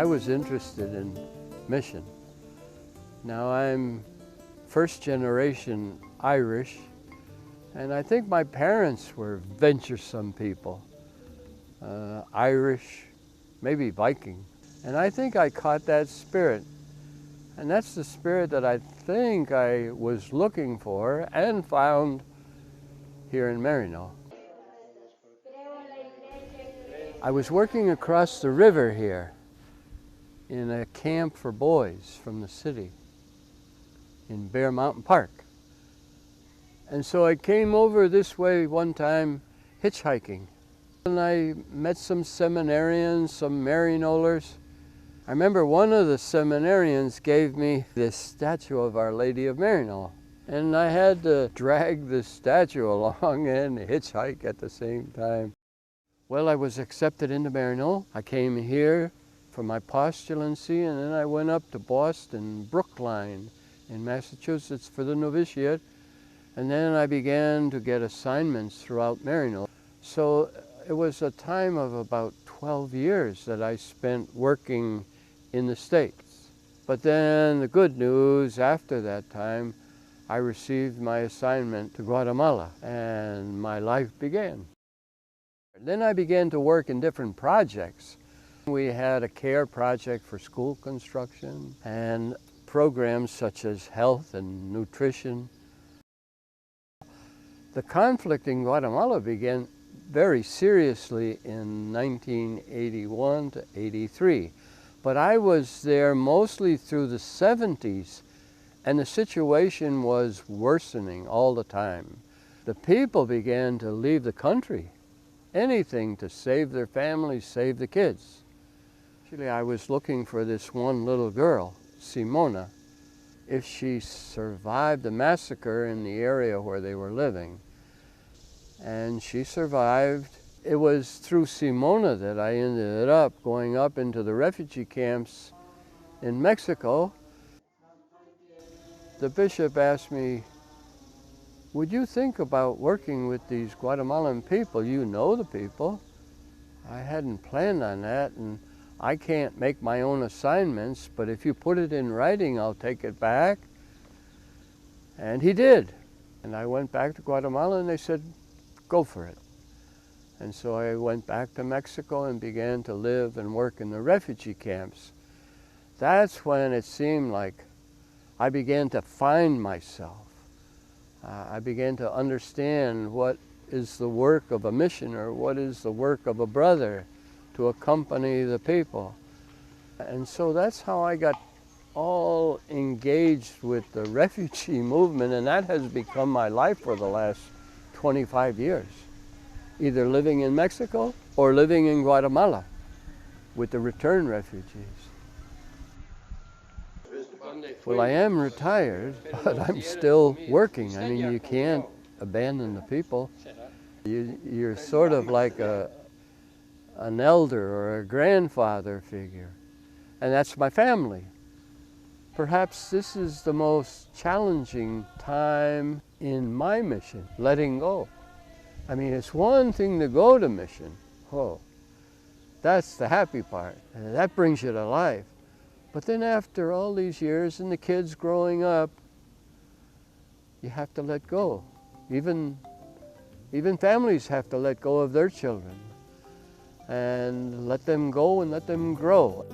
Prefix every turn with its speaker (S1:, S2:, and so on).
S1: I was interested in mission. Now I'm first generation Irish, and I think my parents were venturesome people. Irish, maybe Viking. And I think I caught that spirit. And that's the spirit that I think I was looking for and found here in Maryknoll. I was working across the river here in a camp for boys from the city in Bear Mountain Park. And so I came over this way one time hitchhiking. And I met some seminarians, some Maryknollers. I remember one of the seminarians gave me this statue of Our Lady of Maryknoll. And I had to drag this statue along and hitchhike at the same time. Well, I was accepted into Maryknoll. I came here for my postulancy, and then I went up to Boston, Brookline in Massachusetts for the novitiate. And then I began to get assignments throughout Maryknoll. So it was a time of about 12 years that I spent working in the States. But then the good news, after that time, I received my assignment to Guatemala, and my life began. Then I began to work in different projects. We had a care project for school construction and programs such as health and nutrition. The conflict in Guatemala began very seriously in 1981 to 83. But I was there mostly through the 70s, and the situation was worsening all the time. The people began to leave the country, anything to save their families, save the kids. Actually, I was looking for this one little girl, Simona, if she survived the massacre in the area where they were living. And she survived. It was through Simona that I ended up going up into the refugee camps in Mexico. The bishop asked me, would you think about working with these Guatemalan people? You know the people. I hadn't planned on that, and I can't make my own assignments, but if you put it in writing, I'll take it back. And he did. And I went back to Guatemala, and they said, go for it. And so I went back to Mexico and began to live and work in the refugee camps. That's when it seemed like I began to find myself. I began to understand what is the work of a missioner, what is the work of a brother to accompany the people. And so that's how I got all engaged with the refugee movement, and that has become my life for the last 25 years. Either living in Mexico or living in Guatemala with the return refugees. Well, I am retired, but I'm still working. I mean, you can't abandon the people. You're sort of like an elder or a grandfather figure, and that's my family. Perhaps this is the most challenging time in my mission, letting go. I mean, it's one thing to go to mission. Oh, that's the happy part. And that brings you to life. But then after all these years and the kids growing up, you have to let go. Even families have to let go of their children and let them go and let them grow.